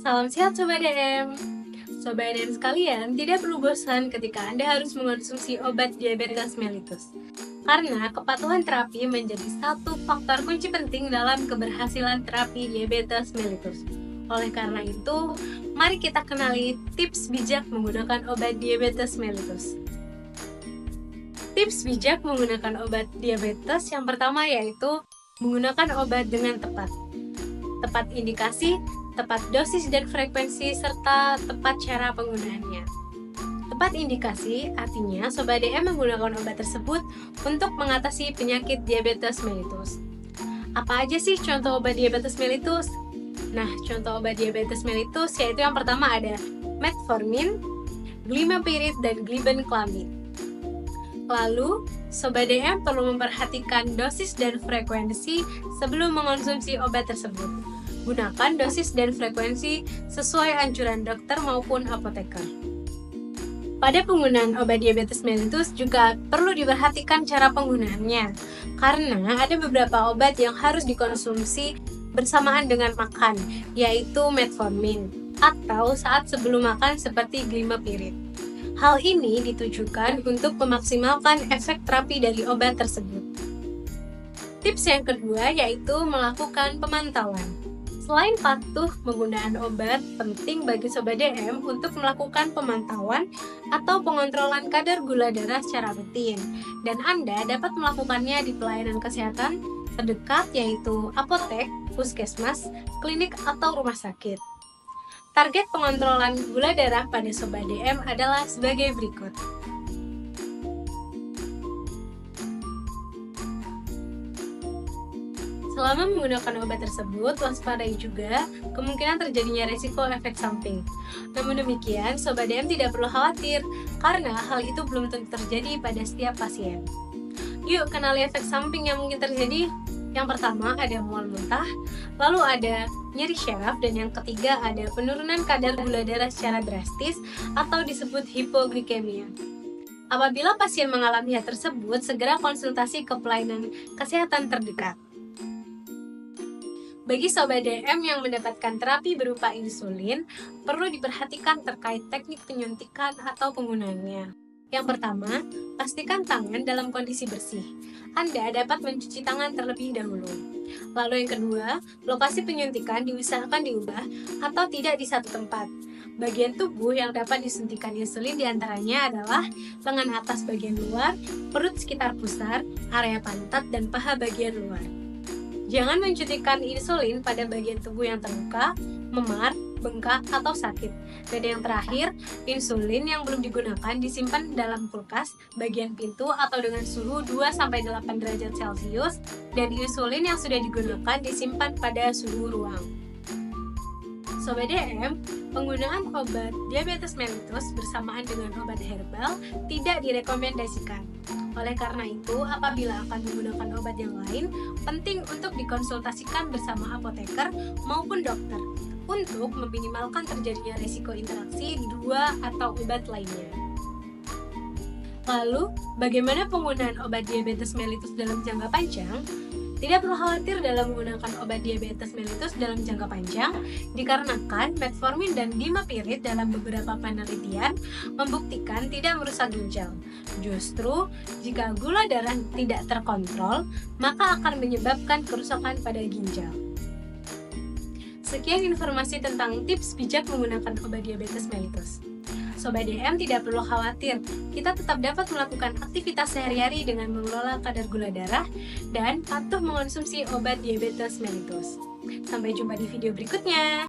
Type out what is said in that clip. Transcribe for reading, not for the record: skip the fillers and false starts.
Salam sehat Sobat DM. Sobat DM sekalian, tidak perlu bosan ketika Anda harus mengonsumsi obat diabetes mellitus. Karena kepatuhan terapi menjadi satu faktor kunci penting dalam keberhasilan terapi diabetes mellitus. Oleh karena itu, mari kita kenali tips bijak menggunakan obat diabetes mellitus. Tips bijak menggunakan obat diabetes yang pertama yaitu menggunakan obat dengan tepat. Tepat indikasi, tepat dosis dan frekuensi, serta tepat cara penggunaannya. Tepat indikasi artinya Sobat DM menggunakan obat tersebut untuk mengatasi penyakit diabetes mellitus. Apa aja sih contoh obat diabetes mellitus? Nah, contoh obat diabetes mellitus yaitu yang pertama ada metformin, glimepiride, dan glibenclamide. Lalu, Sobat DM perlu memperhatikan dosis dan frekuensi sebelum mengonsumsi obat tersebut. Gunakan dosis dan frekuensi sesuai anjuran dokter maupun apoteker. Pada penggunaan obat diabetes mellitus juga perlu diperhatikan cara penggunaannya, karena ada beberapa obat yang harus dikonsumsi bersamaan dengan makan, yaitu metformin, atau saat sebelum makan seperti glimepiride. Hal ini ditujukan untuk memaksimalkan efek terapi dari obat tersebut. Tips yang kedua yaitu melakukan pemantauan. Selain patuh penggunaan obat, penting bagi Sobat DM untuk melakukan pemantauan atau pengontrolan kadar gula darah secara rutin. Dan Anda dapat melakukannya di pelayanan kesehatan terdekat yaitu apotek, puskesmas, klinik, atau rumah sakit. Target pengontrolan gula darah pada Sobat DM adalah sebagai berikut. Selama menggunakan obat tersebut, waspadai juga kemungkinan terjadinya resiko efek samping. Namun demikian, Sobat DM tidak perlu khawatir, karena hal itu belum tentu terjadi pada setiap pasien. Yuk kenali efek samping yang mungkin terjadi. Yang pertama ada mual muntah, lalu ada nyeri syaraf, dan yang ketiga ada penurunan kadar gula darah secara drastis atau disebut hipoglikemia. Apabila pasien mengalami hal tersebut, segera konsultasi ke pelayanan kesehatan terdekat. Bagi Sobat DM yang mendapatkan terapi berupa insulin, perlu diperhatikan terkait teknik penyuntikan atau penggunaannya. Yang pertama, pastikan tangan dalam kondisi bersih. Anda dapat mencuci tangan terlebih dahulu. Lalu yang kedua, lokasi penyuntikan diusahakan diubah atau tidak di satu tempat. Bagian tubuh yang dapat disuntikan insulin diantaranya adalah lengan atas bagian luar, perut sekitar pusar, area pantat, dan paha bagian luar. Jangan mensuntikan insulin pada bagian tubuh yang terluka, memar, bengkak, atau sakit. Dan yang terakhir, insulin yang belum digunakan disimpan dalam kulkas, bagian pintu, atau dengan suhu 2-8 derajat Celcius, dan insulin yang sudah digunakan disimpan pada suhu ruang. Sobat DM, penggunaan obat diabetes mellitus bersamaan dengan obat herbal tidak direkomendasikan. Oleh karena itu, apabila akan menggunakan obat yang lain, penting untuk dikonsultasikan bersama apoteker maupun dokter untuk meminimalkan terjadinya risiko interaksi dua atau obat lainnya. Lalu, bagaimana penggunaan obat diabetes mellitus dalam jangka panjang? Tidak perlu khawatir dalam menggunakan obat diabetes mellitus dalam jangka panjang, dikarenakan metformin dan glimepiride dalam beberapa penelitian membuktikan tidak merusak ginjal. Justru, jika gula darah tidak terkontrol, maka akan menyebabkan kerusakan pada ginjal. Sekian informasi tentang tips bijak menggunakan obat diabetes mellitus. Sobat DM tidak perlu khawatir, kita tetap dapat melakukan aktivitas sehari-hari dengan mengelola kadar gula darah dan patuh mengonsumsi obat diabetes mellitus. Sampai jumpa di video berikutnya.